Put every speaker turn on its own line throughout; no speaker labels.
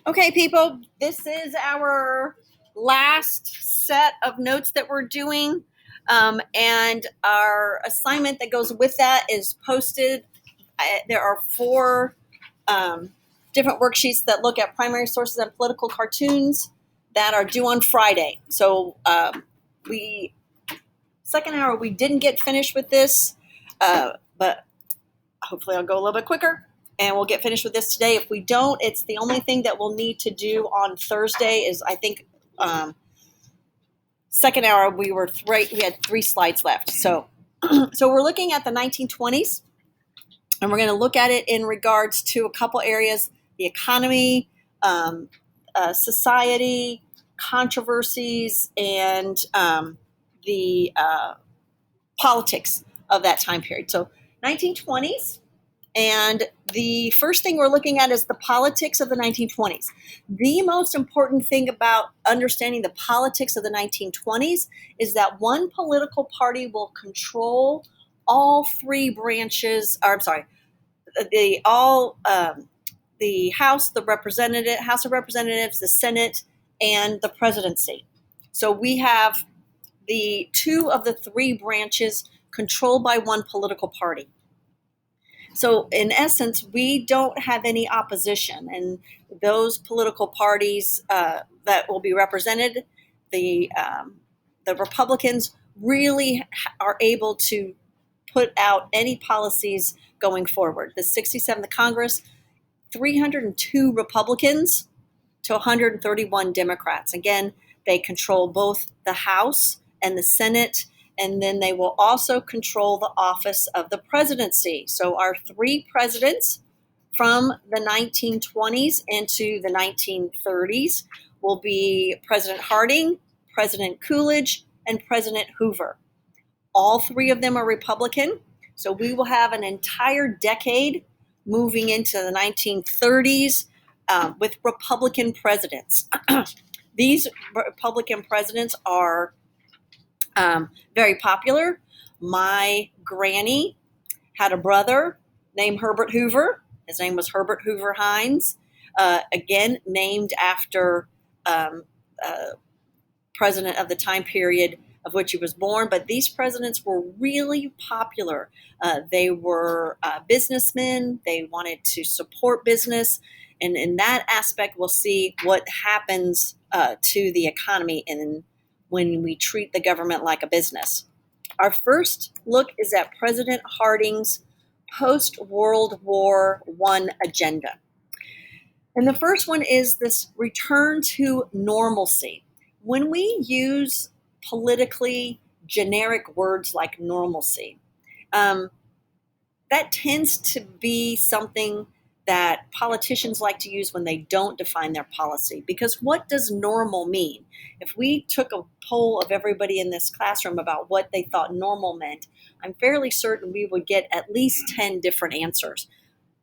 Okay, people, this is our last set of notes that we're doing. And our assignment that goes with that is posted. There are four different worksheets that look at primary sources and political cartoons that are due on Friday. So second hour, we didn't get finished with this, but hopefully I'll go a little bit quicker. And we'll get finished with this today. If we don't, it's the only thing that we'll need to do on Thursday is, I think, second hour, we had 3 slides left. So we're looking at the 1920s, and we're going to look at it in regards to a couple areas: the economy, society, controversies, and the politics of that time period. So 1920s. And the first thing we're looking at is the politics of the 1920s. The most important thing about understanding the politics of the 1920s is that one political party will control all 3 branches, or I'm sorry, the House of Representatives, the Senate, and the presidency. So we have the 2 of the 3 branches controlled by one political party. So in essence, we don't have any opposition, and those political parties that will be represented, the Republicans really are able to put out any policies going forward. The 67th Congress, 302 Republicans to 131 Democrats. Again, they control both the House and the Senate, and then they will also control the office of the presidency. So our 3 presidents from the 1920s into the 1930s will be President Harding, President Coolidge, and President Hoover. All 3 of them are Republican. So we will have an entire decade moving into the 1930s with Republican presidents. These Republican presidents are very popular. My granny had a brother named Herbert Hoover. His name was Herbert Hoover Hines, again, named after president of the time period of which he was born. But these presidents were really popular. They were businessmen. They wanted to support business. And in that aspect, we'll see what happens to the economy when we treat the government like a business. Our first look is at President Harding's post-World War I agenda. And the first one is this return to normalcy. When we use politically generic words like normalcy, that tends to be something that politicians like to use when they don't define their policy. Because what does normal mean? If we took a poll of everybody in this classroom about what they thought normal meant, I'm fairly certain we would get at least 10 different answers.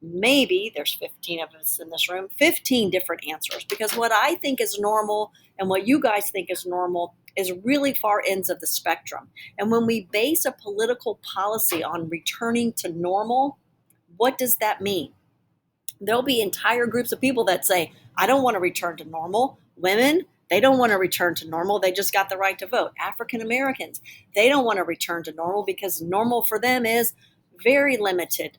Maybe, there's 15 of us in this room, 15 different answers. Because what I think is normal and what you guys think is normal is really far ends of the spectrum. And when we base a political policy on returning to normal, what does that mean? There'll be entire groups of people that say, I don't want to return to normal. Women, they don't want to return to normal. They just got the right to vote. African Americans, they don't want to return to normal because normal for them is very limited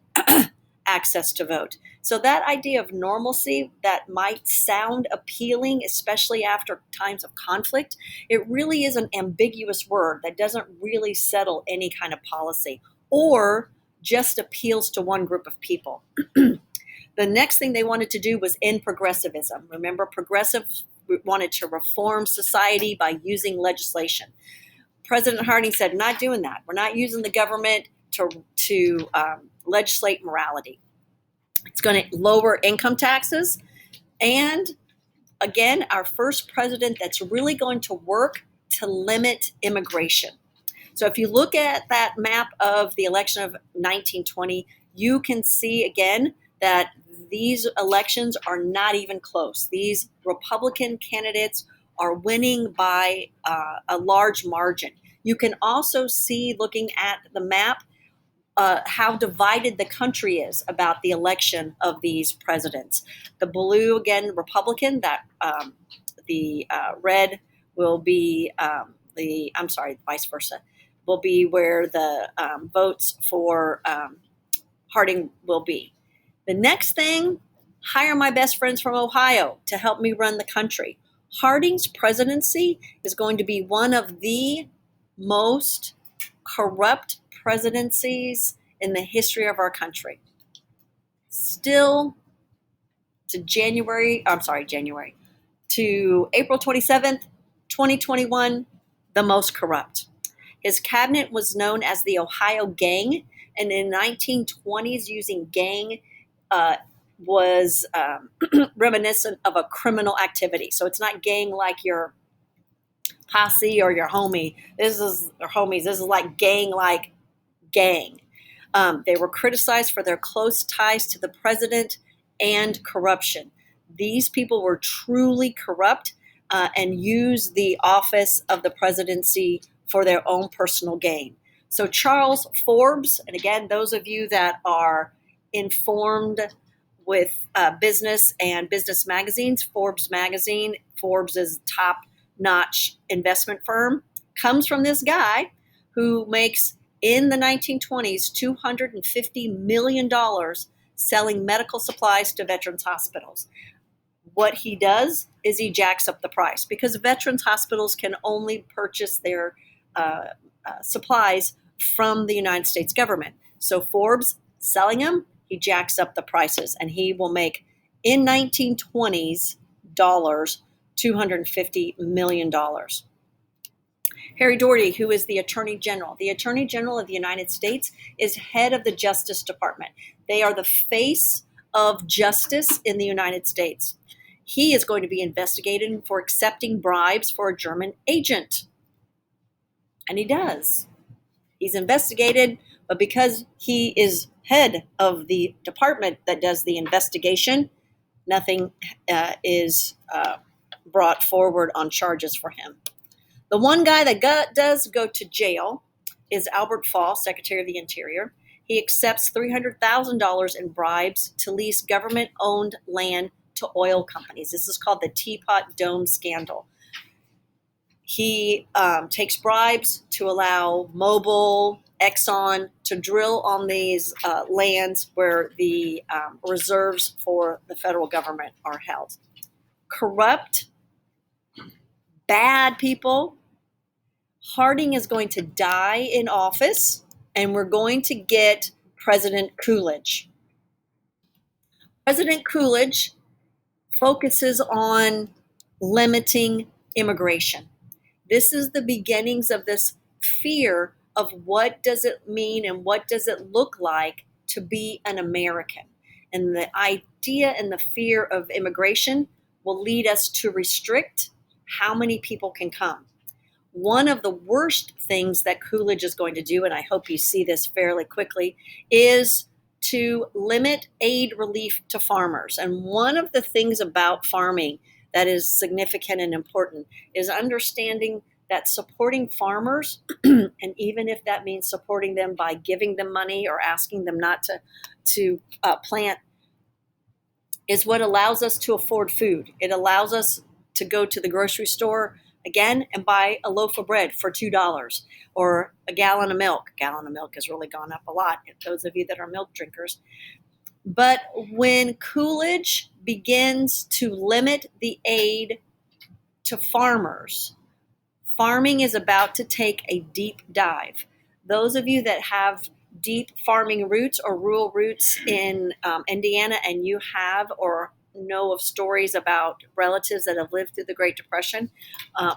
access to vote. So that idea of normalcy that might sound appealing, especially after times of conflict, it really is an ambiguous word that doesn't really settle any kind of policy or just appeals to one group of people. The next thing they wanted to do was end progressivism. Remember, progressives wanted to reform society by using legislation. President Harding said, not doing that. We're not using the government to legislate morality. It's going to lower income taxes. And again, our first president that's really going to work to limit immigration. So if you look at that map of the election of 1920, you can see again that these elections are not even close. These Republican candidates are winning by a large margin. You can also see, looking at the map, how divided the country is about the election of these presidents. The blue, again, Republican, that the red will be vice versa, will be where the votes for Harding will be. The next thing, hire my best friends from Ohio to help me run the country. Harding's presidency is going to be one of the most corrupt presidencies in the history of our country. Still to to April 27th, 2021, the most corrupt. His cabinet was known as the Ohio Gang, and in the 1920s, using gang was reminiscent of a criminal activity. So it's not gang like your posse or your homie. This is like gang. They were criticized for their close ties to the president and corruption. These people were truly corrupt and used the office of the presidency for their own personal gain. So Charles Forbes, and again, those of you that are informed with business and business magazines, Forbes magazine, Forbes is top-notch investment firm, comes from this guy who makes, in the 1920s, $250 million selling medical supplies to veterans hospitals. What he does is he jacks up the price because veterans hospitals can only purchase their supplies from the United States government. So Forbes selling them, he jacks up the prices, and he will make, in 1920s dollars, $250 million. Harry Doherty, who is the Attorney General. The Attorney General of the United States is head of the Justice Department. They are the face of justice in the United States. He is going to be investigated for accepting bribes for a German agent. And he does. He's investigated, but because he is head of the department that does the investigation, nothing is brought forward on charges for him. The one guy that does go to jail is Albert Fall, Secretary of the Interior. He accepts $300,000 in bribes to lease government-owned land to oil companies. This is called the Teapot Dome scandal. He takes bribes to allow Mobil, Exxon to drill on these lands where the reserves for the federal government are held. Corrupt, bad people. Harding is going to die in office, and we're going to get President Coolidge. President Coolidge focuses on limiting immigration. This is the beginnings of this fear of what does it mean and what does it look like to be an American. And the idea and the fear of immigration will lead us to restrict how many people can come. One of the worst things that Coolidge is going to do, and I hope you see this fairly quickly, is to limit aid relief to farmers. And one of the things about farming that is significant and important is understanding that supporting farmers, and even if that means supporting them by giving them money or asking them not to plant, is what allows us to afford food. It allows us to go to the grocery store again and buy a loaf of bread for $2 or a gallon of milk. A gallon of milk has really gone up a lot, those of you that are milk drinkers. But when Coolidge begins to limit the aid to farmers, farming is about to take a deep dive. Those of you that have deep farming roots or rural roots in Indiana, and you have or know of stories about relatives that have lived through the Great Depression.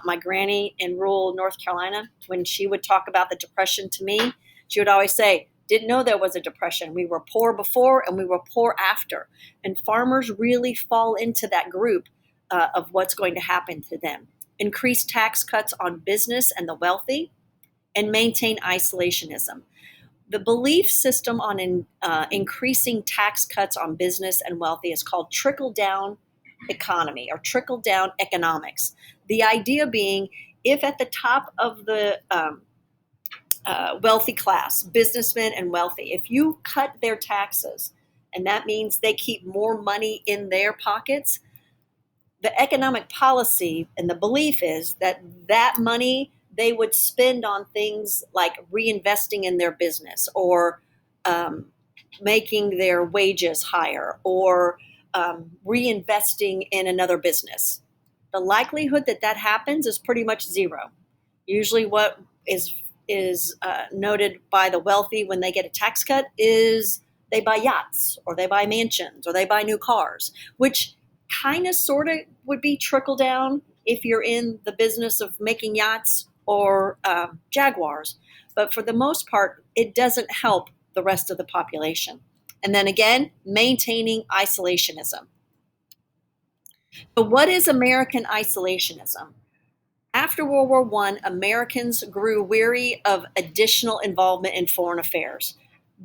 My granny in rural North Carolina, when she would talk about the Depression to me, she would always say, didn't know there was a depression. We were poor before and we were poor after. And farmers really fall into that group of what's going to happen to them. Increase tax cuts on business and the wealthy, and maintain isolationism. The belief system on increasing tax cuts on business and wealthy is called trickle-down economy or trickle-down economics. The idea being, if at the top of the wealthy class, businessmen and wealthy, if you cut their taxes, and that means they keep more money in their pockets, the economic policy and the belief is that that money they would spend on things like reinvesting in their business or um, making their wages higher or reinvesting in another business. The likelihood that that happens is pretty much zero. Usually, what is noted by the wealthy when they get a tax cut is they buy yachts or they buy mansions or they buy new cars, which kind of sort of would be trickle down if you're in the business of making yachts or Jaguars. But for the most part, it doesn't help the rest of the population. And then again, maintaining isolationism. But what is American isolationism? After World War I, Americans grew weary of additional involvement in foreign affairs.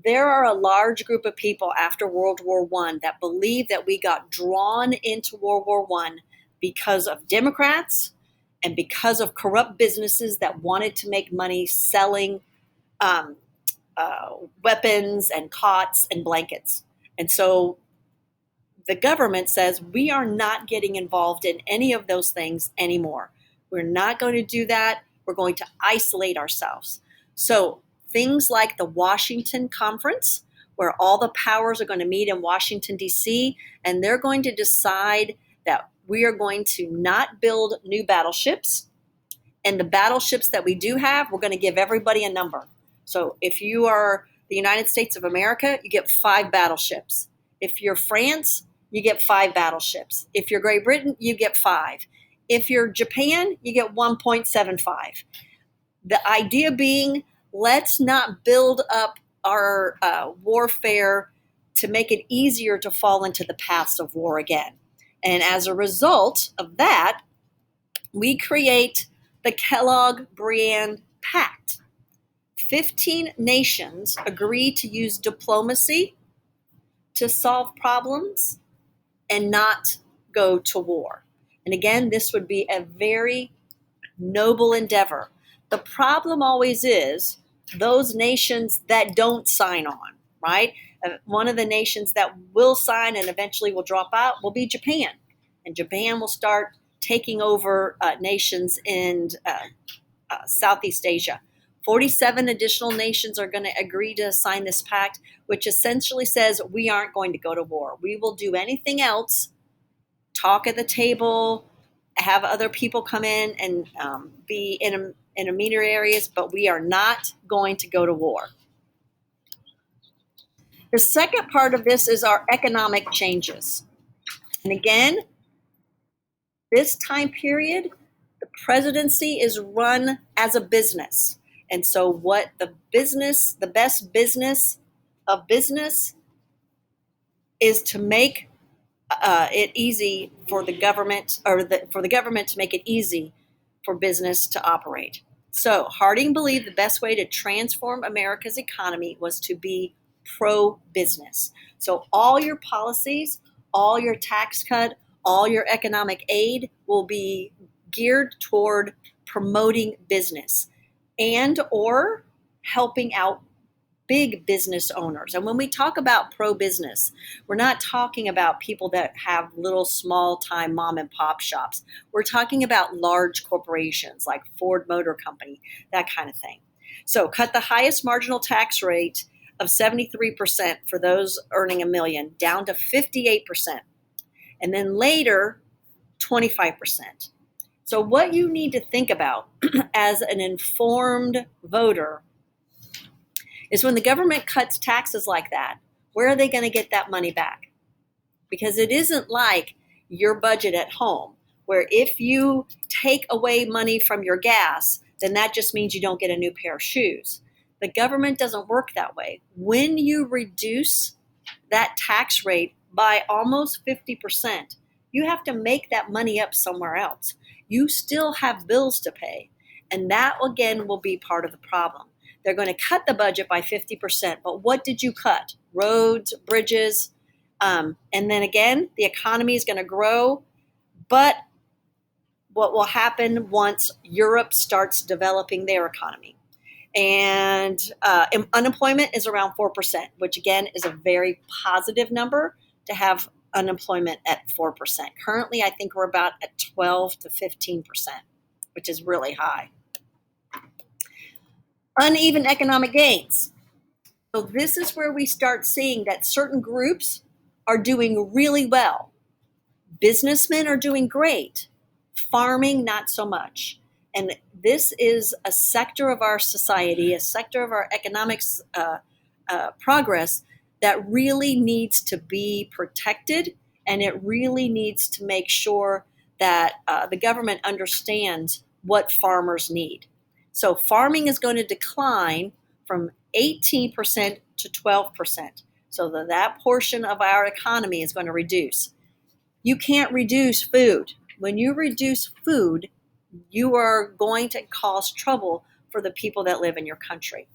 There are a large group of people after World War I that believe that we got drawn into World War I because of Democrats and because of corrupt businesses that wanted to make money selling um, weapons and cots and blankets. And so the government says we are not getting involved in any of those things anymore. We're not going to do that. We're going to isolate ourselves. So things like the Washington Conference, where all the powers are going to meet in Washington, D.C., and they're going to decide that we are going to not build new battleships. And the battleships that we do have, we're going to give everybody a number. So if you are the United States of America, you get 5 battleships. If you're France, you get 5 battleships. If you're Great Britain, you get 5. If you're Japan, you get 1.75. The idea being, let's not build up our warfare to make it easier to fall into the paths of war again. And as a result of that, we create the Kellogg-Briand Pact. 15 nations agree to use diplomacy to solve problems and not go to war. And again, this would be a very noble endeavor. The problem always is those nations that don't sign on, right? One of the nations that will sign and eventually will drop out will be Japan. And Japan will start taking over nations in Southeast Asia. 47 additional nations are going to agree to sign this pact, which essentially says we aren't going to go to war. We will do anything else, talk at the table, have other people come in and be in intermediary areas, but we are not going to go to war. The second part of this is our economic changes. And again, this time period, the presidency is run as a business. And so what the best business of business is to make it easy for the government for the government to make it easy for business to operate. So Harding believed the best way to transform America's economy was to be pro-business. So all your policies, all your tax cut, all your economic aid will be geared toward promoting business and or helping out big business owners. And when we talk about pro-business, we're not talking about people that have little small-time mom and pop shops. We're talking about large corporations like Ford Motor Company, that kind of thing. So cut the highest marginal tax rate of 73% for those earning $1 million down to 58%. And then later, 25%. So what you need to think about as an informed voter is when the government cuts taxes like that, where are they going to get that money back? Because it isn't like your budget at home, where if you take away money from your gas, then that just means you don't get a new pair of shoes. The government doesn't work that way. When you reduce that tax rate by almost 50%, you have to make that money up somewhere else. You still have bills to pay. And that, again, will be part of the problem. They're going to cut the budget by 50%, but what did you cut? Roads, bridges, and then again, the economy is going to grow. But what will happen once Europe starts developing their economy? And unemployment is around 4%, which again is a very positive number to have unemployment at 4%. Currently, I think we're about at 12 to 15%, which is really high. Uneven economic gains. So this is where we start seeing that certain groups are doing really well. Businessmen are doing great. Farming, not so much. And this is a sector of our society, a sector of our economics progress that really needs to be protected, and it really needs to make sure that the government understands what farmers need. So farming is going to decline from 18% to 12%. So that portion of our economy is going to reduce. You can't reduce food. When you reduce food, you are going to cause trouble for the people that live in your country.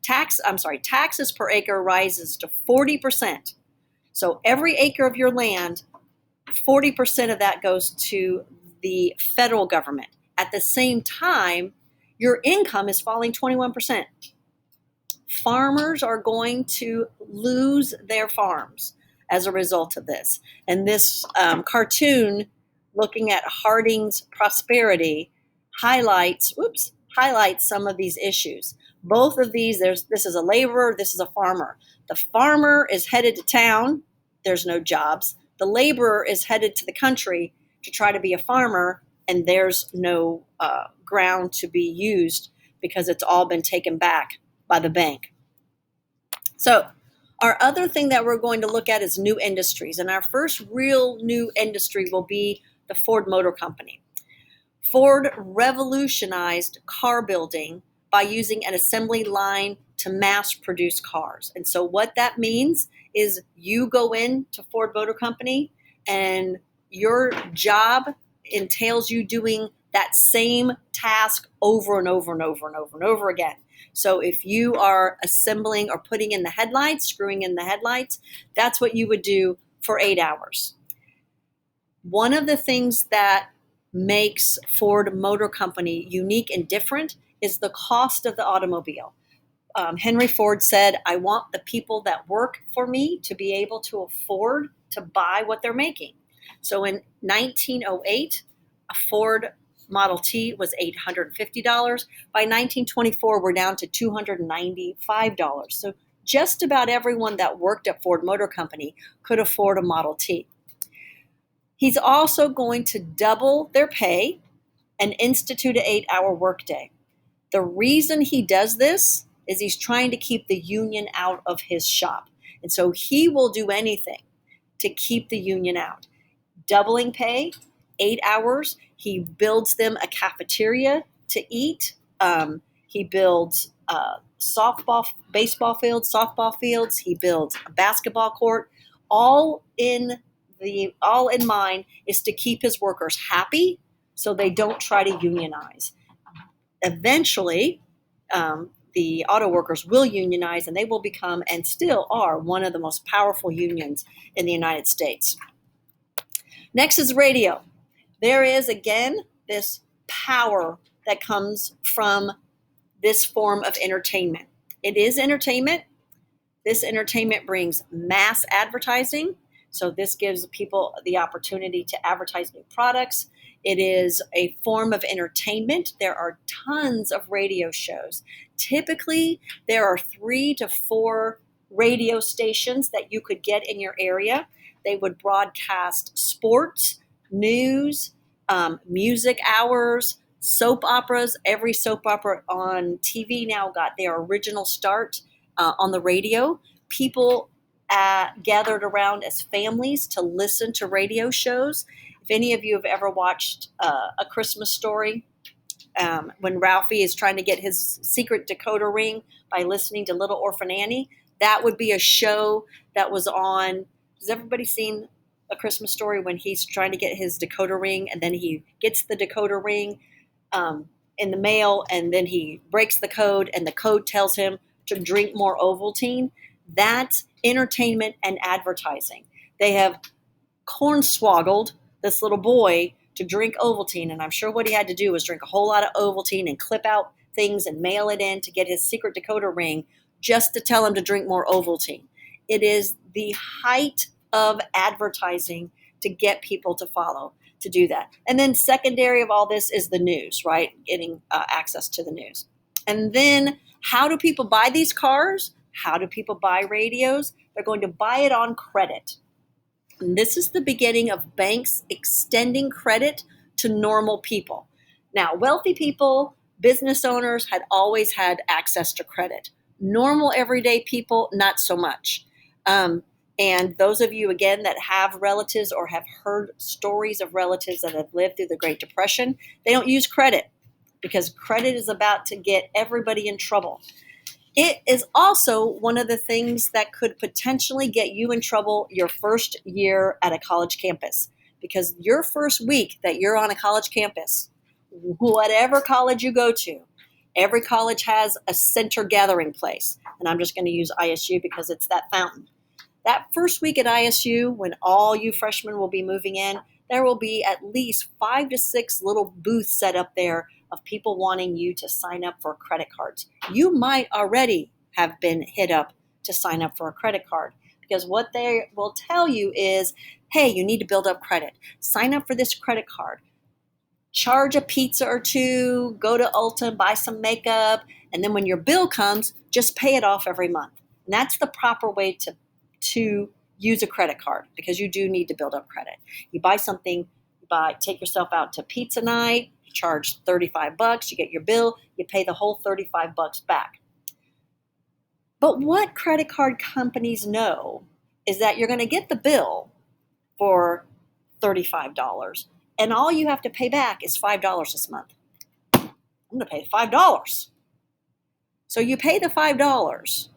Taxes per acre rises to 40%. So every acre of your land, 40% of that goes to the federal government. At the same time, your income is falling 21%. Farmers are going to lose their farms as a result of this. And this cartoon looking at Harding's prosperity highlights some of these issues. Both of these, this is a laborer, this is a farmer. The farmer is headed to town, there's no jobs. The laborer is headed to the country to try to be a farmer, and there's no ground to be used because it's all been taken back by the bank. So our other thing that we're going to look at is new industries. And our first real new industry will be the Ford Motor Company. Ford revolutionized car building by using an assembly line to mass produce cars. And so what that means is you go into Ford Motor Company and your job entails you doing that same task over and over and over and over and over again. So if you are assembling or putting in the headlights, screwing in the headlights, that's what you would do for 8 hours. One of the things that makes Ford Motor Company unique and different is the cost of the automobile. Henry Ford said, I want the people that work for me to be able to afford to buy what they're making. So in 1908, a Ford Model T was $850. By 1924, we're down to $295. So just about everyone that worked at Ford Motor Company could afford a Model T. He's also going to double their pay and institute an 8-hour workday. The reason he does this is he's trying to keep the union out of his shop. And so he will do anything to keep the union out. Doubling pay, 8 hours. He builds them a cafeteria to eat. He builds baseball fields, softball fields. He builds a basketball court. All in mind is to keep his workers happy so they don't try to unionize. Eventually, the auto workers will unionize, and they will become, and still are, one of the most powerful unions in the United States. Next is radio. There is, again, this power that comes from this form of entertainment. It is entertainment. This entertainment brings mass advertising. So this gives people the opportunity to advertise new products. It is a form of entertainment. There are tons of radio shows. Typically, there are 3 to 4 radio stations that you could get in your area. They would broadcast sports, news, music hours, soap operas. Every soap opera on TV now got their original start on the radio. People gathered around as families to listen to radio shows. If any of you have ever watched A Christmas Story, when Ralphie is trying to get his secret decoder ring by listening to Little Orphan Annie, that would be a show that was on. Has everybody seen A Christmas Story when he's trying to get his decoder ring, and then he gets the decoder ring in the mail, and then he breaks the code, and the code tells him to drink more Ovaltine? That's entertainment and advertising. They have hornswoggled this little boy to drink Ovaltine, and I'm sure what he had to do was drink a whole lot of Ovaltine and clip out things and mail it in to get his secret decoder ring just to tell him to drink more Ovaltine. It is the height of advertising to get people to follow, to do that. And then secondary of all this is the news, right? Getting access to the news. And then how do people buy these cars? How do people buy radios? They're going to buy it on credit. And this is the beginning of banks extending credit to normal people. Now, wealthy people, business owners had always had access to credit. Normal everyday people, not so much. And those of you, again, that have relatives or have heard stories of relatives that have lived through the Great Depression, they don't use credit because credit is about to get everybody in trouble. It is also one of the things that could potentially get you in trouble your first year at a college campus, because your first week that you're on a college campus, whatever college you go to, every college has a center gathering place. And I'm just going to use ISU because it's that fountain. That first week at ISU, when all you freshmen will be moving in, there will be at least 5 to 6 little booths set up there of people wanting you to sign up for credit cards. You might already have been hit up to sign up for a credit card, because what they will tell you is, hey, you need to build up credit. Sign up for this credit card. Charge a pizza or two, go to Ulta, buy some makeup, and then when your bill comes, just pay it off every month. And that's the proper way to use a credit card, because you do need to build up credit. You buy something, take yourself out to pizza night, you charge $35, you get your bill, you pay the whole $35 back. But what credit card companies know is that you're going to get the bill for $35, and all you have to pay back is $5 this month. I'm going to pay $5. So you pay the $5.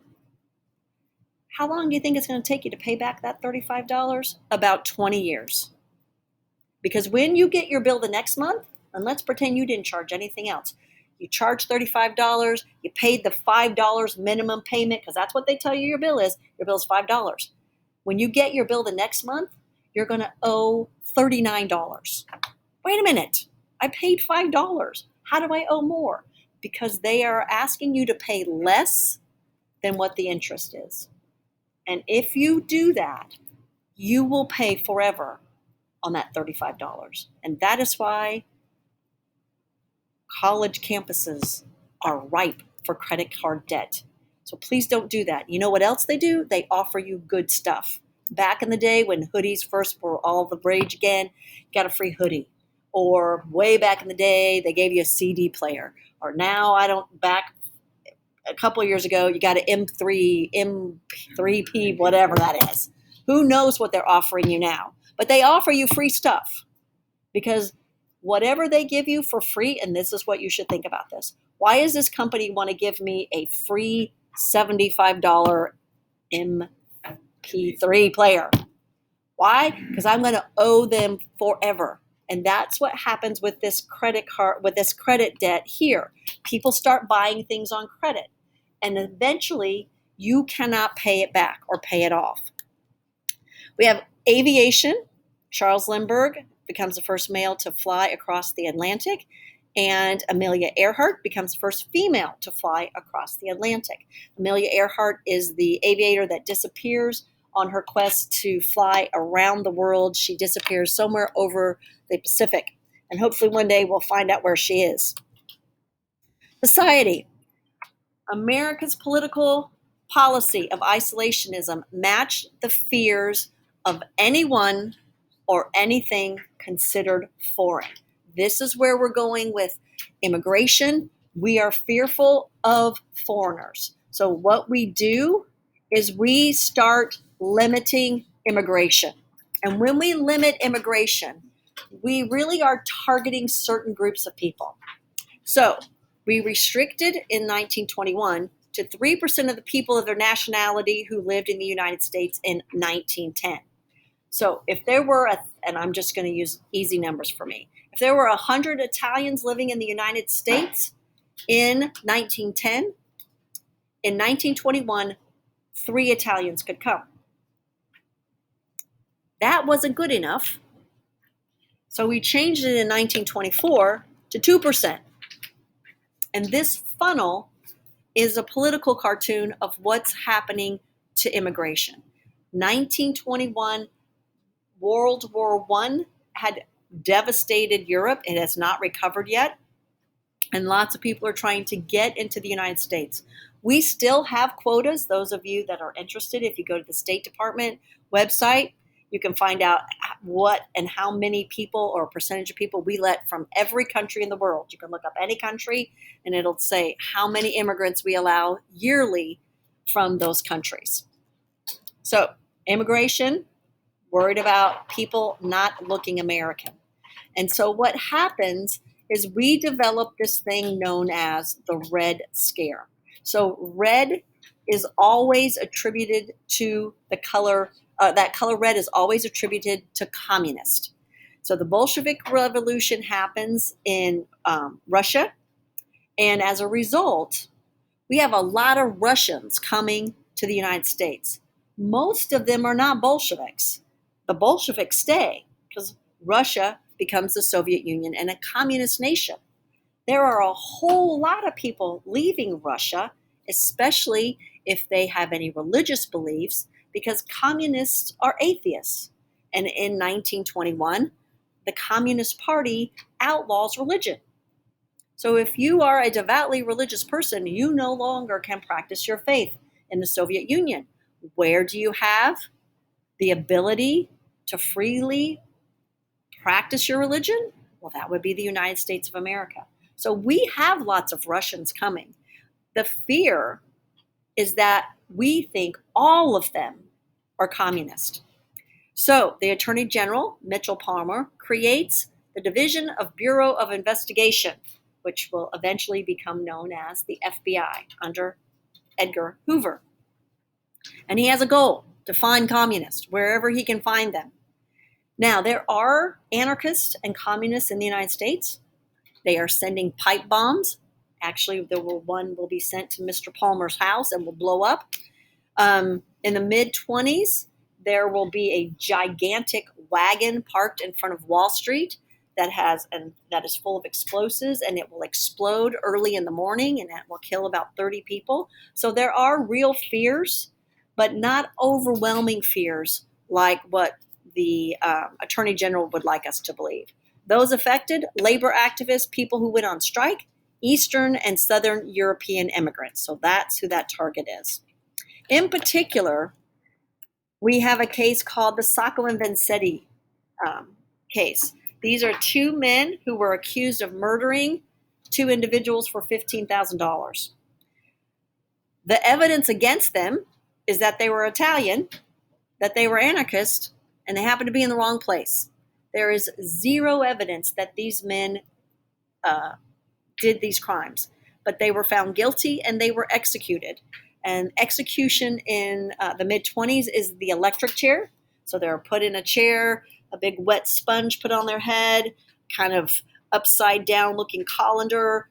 How long do you think it's going to take you to pay back that $35? About 20 years. Because when you get your bill the next month, and let's pretend you didn't charge anything else, you charge $35, you paid the $5 minimum payment, because that's what they tell you your bill is. Your bill is $5. When you get your bill the next month, you're going to owe $39. Wait a minute, I paid $5. How do I owe more? Because they are asking you to pay less than what the interest is. And if you do that, you will pay forever on that $35. And that is why college campuses are ripe for credit card debt. So please don't do that. You know what else they do? They offer you good stuff. Back in the day when hoodies first were all the rage again, you got a free hoodie. Or way back in the day, they gave you a CD player. Or now, back a couple of years ago, you got an M3P, whatever that is. Who knows what they're offering you now? But they offer you free stuff, because whatever they give you for free, and this is what you should think about this. Why does this company want to give me a free $75 MP3 player? Why? Because I'm going to owe them forever. And that's what happens with this credit card, with this credit debt here. People start buying things on credit, and eventually you cannot pay it back or pay it off. We have aviation. Charles Lindbergh becomes the first male to fly across the Atlantic, and Amelia Earhart becomes the first female to fly across the Atlantic. Amelia Earhart is the aviator that disappears on her quest to fly around the world. She disappears somewhere over the Pacific, and hopefully one day we'll find out where she is. Society. America's political policy of isolationism matched the fears of anyone or anything considered foreign. This is where we're going with immigration. We are fearful of foreigners. So what we do is we start limiting immigration. And when we limit immigration, we really are targeting certain groups of people. So we restricted in 1921 to 3% of the people of their nationality who lived in the United States in 1910. So if there were, and I'm just going to use easy numbers for me, if there were 100 Italians living in the United States in 1910, in 1921, 3 Italians could come. That wasn't good enough. So we changed it in 1924 to 2%. And this funnel is a political cartoon of what's happening to immigration. 1921, World War I had devastated Europe. It has not recovered yet. And lots of people are trying to get into the United States. We still have quotas. Those of you that are interested, if you go to the State Department website, you can find out what and how many people or percentage of people we let from every country in the world. You can look up any country and it'll say how many immigrants we allow yearly from those countries. So immigration, worried about people not looking American. And so what happens is we develop this thing known as the Red Scare. So red is always attributed to the color, that color red is always attributed to communist. So the Bolshevik Revolution happens in Russia. And as a result, we have a lot of Russians coming to the United States. Most of them are not Bolsheviks. The Bolsheviks stay because Russia becomes the Soviet Union and a communist nation. There are a whole lot of people leaving Russia, especially if they have any religious beliefs, because communists are atheists. And in 1921, the Communist Party outlaws religion. So if you are a devoutly religious person, you no longer can practice your faith in the Soviet Union. Where do you have the ability to freely practice your religion? Well, that would be the United States of America. So we have lots of Russians coming. The fear is that we think all of them are communist. So the Attorney General, Mitchell Palmer, creates the Division of Bureau of Investigation, which will eventually become known as the FBI under Edgar Hoover. And he has a goal to find communists wherever he can find them. Now, there are anarchists and communists in the United States. They are sending pipe bombs. Actually, one will be sent to Mr. Palmer's house and will blow up. In the mid-20s, there will be a gigantic wagon parked in front of Wall Street that is full of explosives, and it will explode early in the morning, and that will kill about 30 people. So there are real fears, but not overwhelming fears like what the Attorney General would like us to believe. Those affected, labor activists, people who went on strike, Eastern and Southern European immigrants. So that's who that target is. In particular, we have a case called the Sacco and Vanzetti case. These are two men who were accused of murdering two individuals for $15,000. The evidence against them is that they were Italian, that they were anarchists, and they happened to be in the wrong place. There is zero evidence that these men did these crimes, but they were found guilty and they were executed. And execution in the mid-20s is the electric chair. So they're put in a chair, a big wet sponge put on their head, kind of upside down looking colander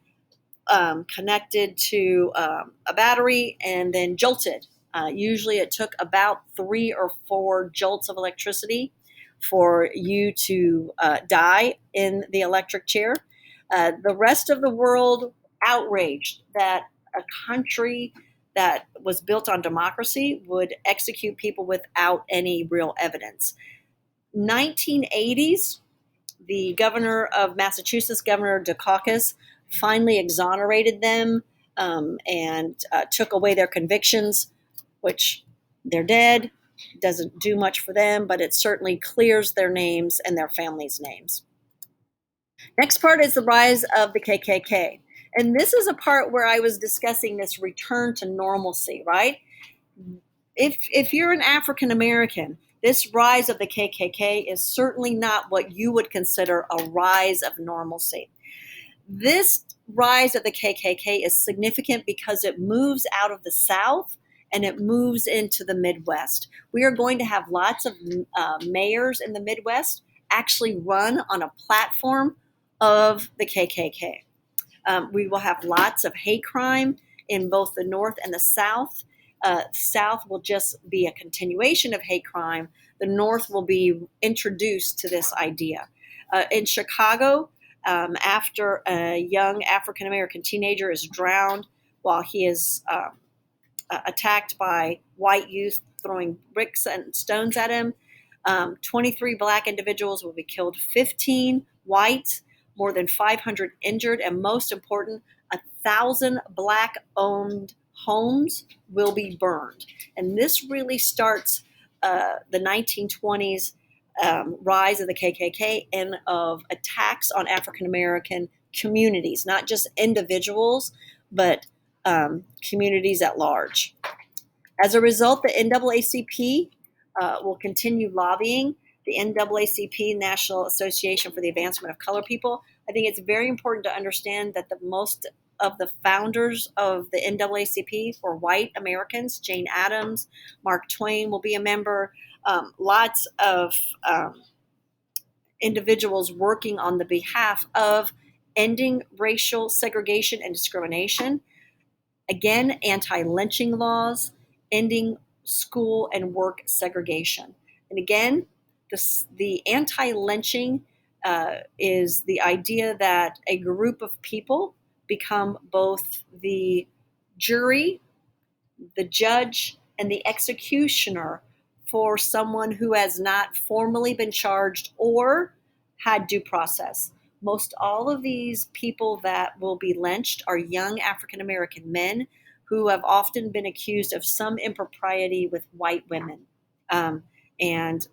connected to a battery, and then jolted. Usually it took about 3 or 4 jolts of electricity for you to die in the electric chair. The rest of the world outraged that a country that was built on democracy would execute people without any real evidence. 1980s, the governor of Massachusetts, Governor Dukakis, finally exonerated them and took away their convictions, which they're dead. Doesn't do much for them, but it certainly clears their names and their families' names. Next part is the rise of the KKK. And this is a part where I was discussing this return to normalcy, right? If you're an African American, this rise of the KKK is certainly not what you would consider a rise of normalcy. This rise of the KKK is significant because it moves out of the South and it moves into the Midwest. We are going to have lots of mayors in the Midwest actually run on a platform of the KKK. We will have lots of hate crime in both the North and the South. South will just be a continuation of hate crime. The North will be introduced to this idea. In Chicago, after a young African American teenager is drowned while he is attacked by white youth throwing bricks and stones at him. 23 black individuals will be killed, 15 white, more than 500 injured, and most important, 1,000 black owned homes will be burned. And this really starts the 1920s rise of the KKK and of attacks on African American communities, not just individuals, but communities at large. As a result, the NAACP will continue lobbying the NAACP, National Association for the Advancement of Color People. I think it's very important to understand that the most of the founders of the NAACP were white Americans. Jane Addams, Mark Twain will be a member. Lots of individuals working on the behalf of ending racial segregation and discrimination. Again, anti-lynching laws, ending school and work segregation. And again, the anti-lynching is the idea that a group of people become both the jury, the judge, and the executioner for someone who has not formally been charged or had due process. Most all of these people that will be lynched are young African American men who have often been accused of some impropriety with white women. And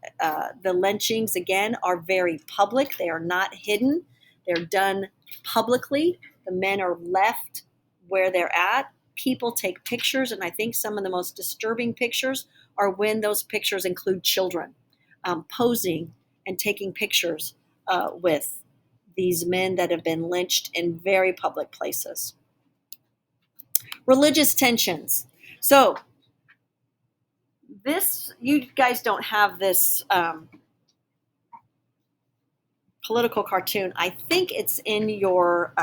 the lynchings, again, are very public. They are not hidden. They're done publicly. The men are left where they're at. People take pictures, and I think some of the most disturbing pictures are when those pictures include children posing and taking pictures with these men that have been lynched in very public places. Religious tensions. So this, you guys don't have this political cartoon. I think it's in your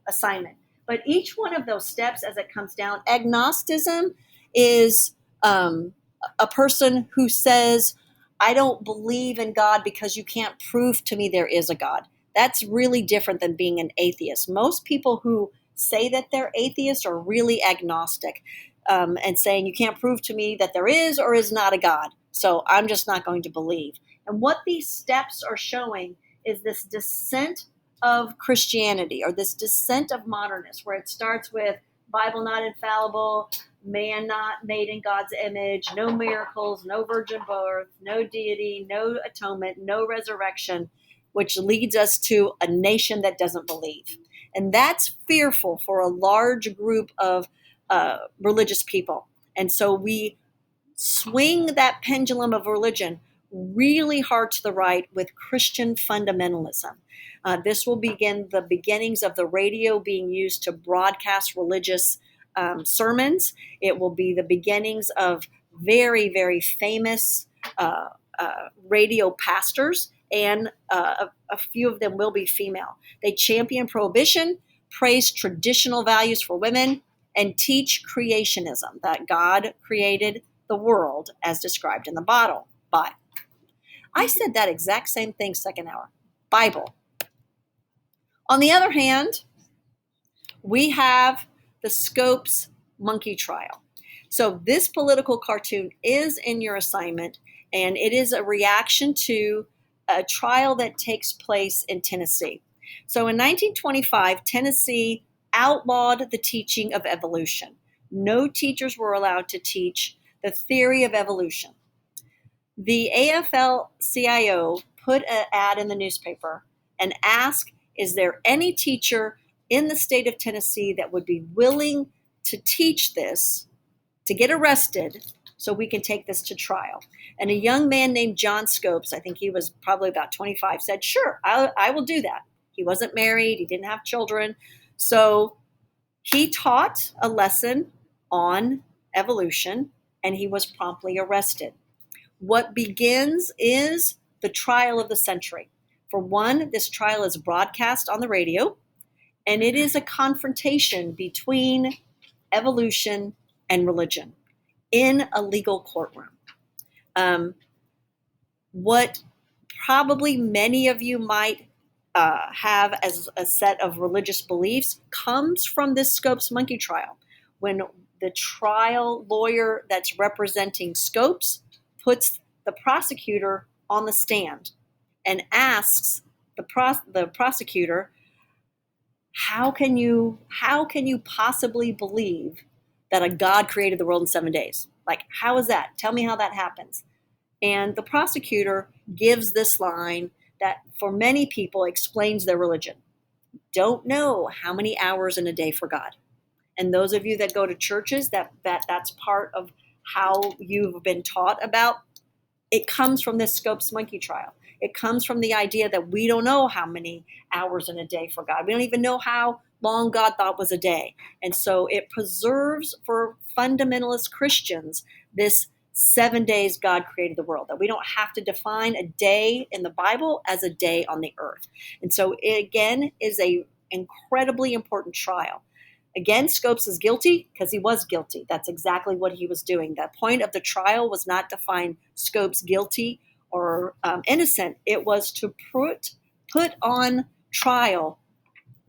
assignment. But each one of those steps as it comes down, agnosticism is a person who says, I don't believe in God because you can't prove to me there is a God. That's really different than being an atheist. Most people who say that they're atheists are really agnostic and saying you can't prove to me that there is or is not a God. So I'm just not going to believe. And what these steps are showing is this descent of Christianity or this descent of modernists, where it starts with Bible not infallible, man not made in God's image, no miracles, no virgin birth, no deity, no atonement, no resurrection, which leads us to a nation that doesn't believe. And that's fearful for a large group of religious people. And so we swing that pendulum of religion really hard to the right with Christian fundamentalism. This will begin the beginnings of the radio being used to broadcast religious sermons. It will be the beginnings of very, very famous radio pastors, and a few of them will be female. They champion prohibition, praise traditional values for women, and teach creationism, that God created the world as described in the Bible. I said that exact same thing second hour. Bible. On the other hand, we have the Scopes monkey trial. So this political cartoon is in your assignment, and it is a reaction to a trial that takes place in Tennessee. So in 1925, Tennessee outlawed the teaching of evolution. No teachers were allowed to teach the theory of evolution. The AFL-CIO put an ad in the newspaper and asked, is there any teacher in the state of Tennessee that would be willing to teach this, to get arrested, so we can take this to trial? And a young man named John Scopes, I think he was probably about 25, said, sure, I will do that. He wasn't married. He didn't have children. So he taught a lesson on evolution, and he was promptly arrested. What begins is the trial of the century. For one, this trial is broadcast on the radio, and it is a confrontation between evolution and religion in a legal courtroom. What probably many of you might have as a set of religious beliefs comes from this Scopes monkey trial. When the trial lawyer that's representing Scopes puts the prosecutor on the stand and asks the prosecutor, how can you possibly believe that a God created the world in 7 days? Like, how is that? Tell me how that happens. And the prosecutor gives this line that for many people explains their religion. Don't know how many hours in a day for God. And those of you that go to churches, that's part of how you've been taught about. It comes from this Scopes monkey trial. It comes from the idea that we don't know how many hours in a day for God. We don't even know how long God thought was a day. And so it preserves for fundamentalist Christians this 7 days God created the world, that we don't have to define a day in the Bible as a day on the earth. And so it, again, is a incredibly important trial. Again, Scopes is guilty because he was guilty. That's exactly what he was doing. The point of the trial was not to find Scopes guilty or innocent. It was to put on trial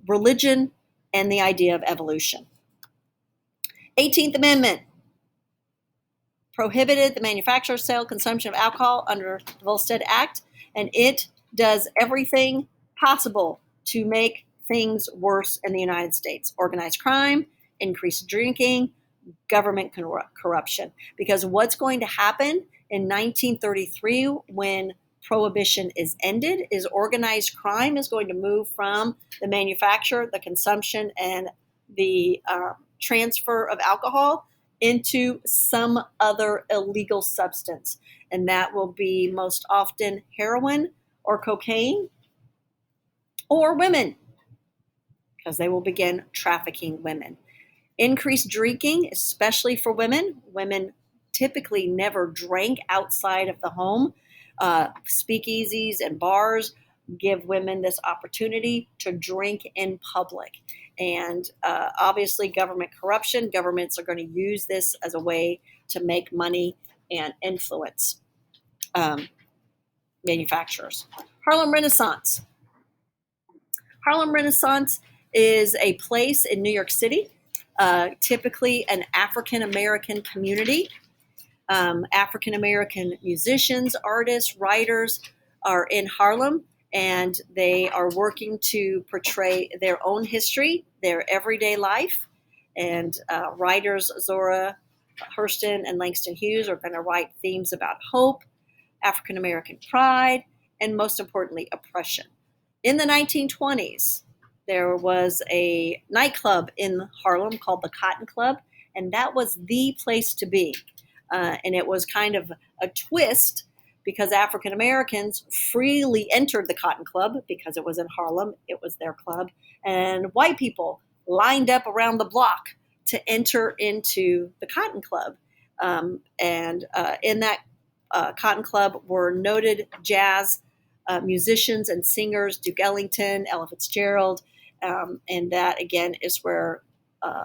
religion and the idea of evolution. 18th Amendment prohibited the manufacture, sale, consumption of alcohol under the Volstead Act, and it does everything possible to make things worse in the United States. Organized crime, increased drinking, government corruption. Because what's going to happen in 1933 when prohibition is ended is organized crime is going to move from the manufacture, the consumption, and the transfer of alcohol into some other illegal substance. And that will be most often heroin or cocaine or women, because they will begin trafficking women. Increased drinking, especially for women. Women typically never drank outside of the home. Speakeasies and bars give women this opportunity to drink in public. And obviously, government corruption. Governments are going to use this as a way to make money and influence manufacturers. Harlem Renaissance. Harlem Renaissance is a place in New York City, typically an African American community. African American musicians, artists, writers are in Harlem, and they are working to portray their own history, their everyday life. And writers Zora Hurston and Langston Hughes are going to write themes about hope, African American pride, and most importantly, oppression. In the 1920s, there was a nightclub in Harlem called the Cotton Club, and that was the place to be. And it was kind of a twist because African Americans freely entered the Cotton Club because it was in Harlem, it was their club, and white people lined up around the block to enter into the Cotton Club. And in that Cotton Club were noted jazz musicians and singers, Duke Ellington, Ella Fitzgerald, and that again is where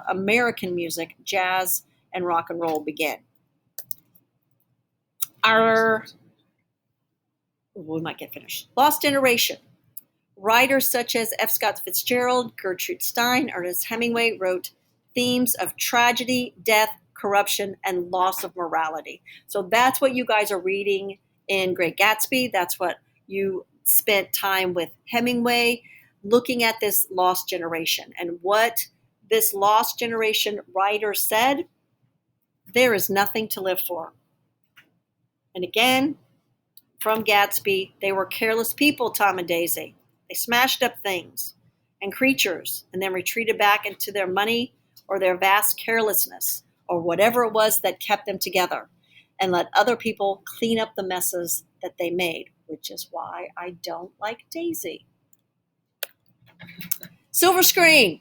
American music, jazz, and rock and roll began. We might get finished. Lost Generation. Writers such as F. Scott Fitzgerald, Gertrude Stein, Ernest Hemingway wrote themes of tragedy, death, corruption, and loss of morality. So that's what you guys are reading in Great Gatsby. That's what you spent time with Hemingway, looking at this lost generation. And what this lost generation writer said, there is nothing to live for. And again, from Gatsby, they were careless people, Tom and Daisy. They smashed up things and creatures and then retreated back into their money or their vast carelessness or whatever it was that kept them together and let other people clean up the messes that they made, which is why I don't like Daisy. Silver screen.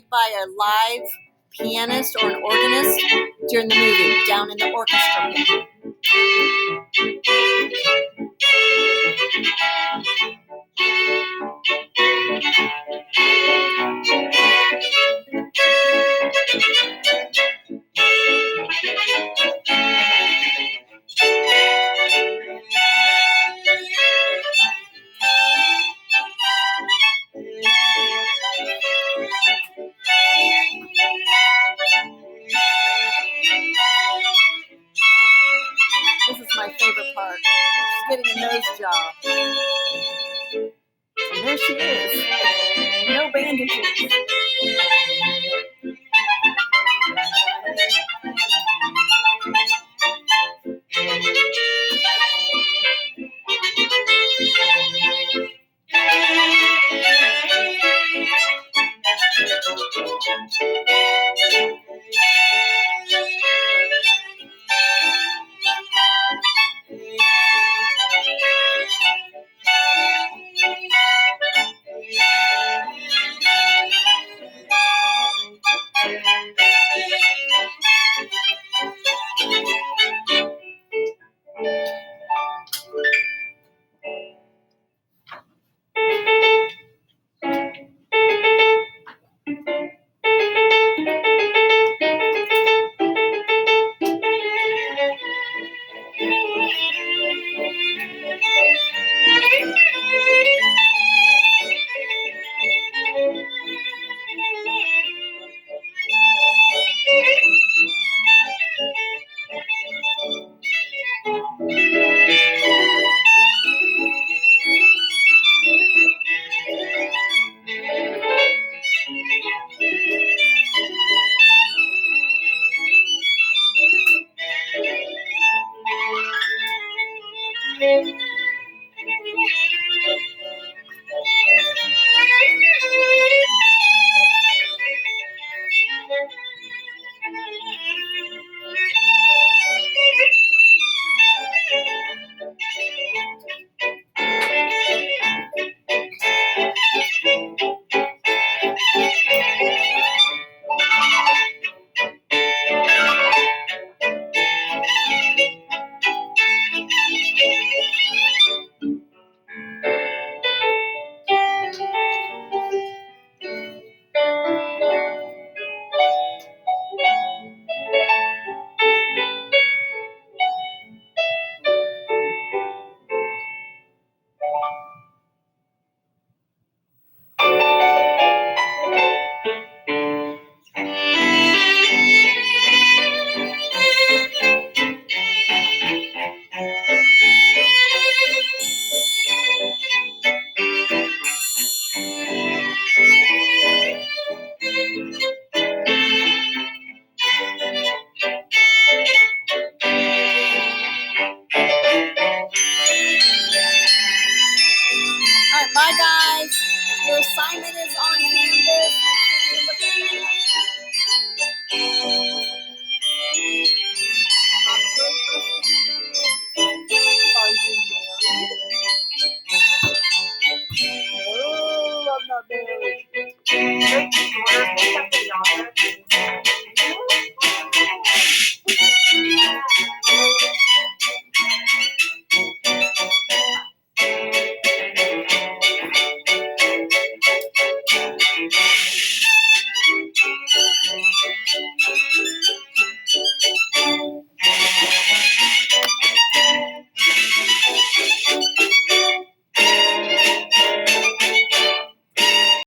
played by a live pianist or an organist during the movie, down in the orchestra pit. This is my favorite part. She's getting a nose job. And there she is. No bandages. Alright, bye guys. Your assignment is on Canvas. Make sure you look at Are you married? No, I'm not married.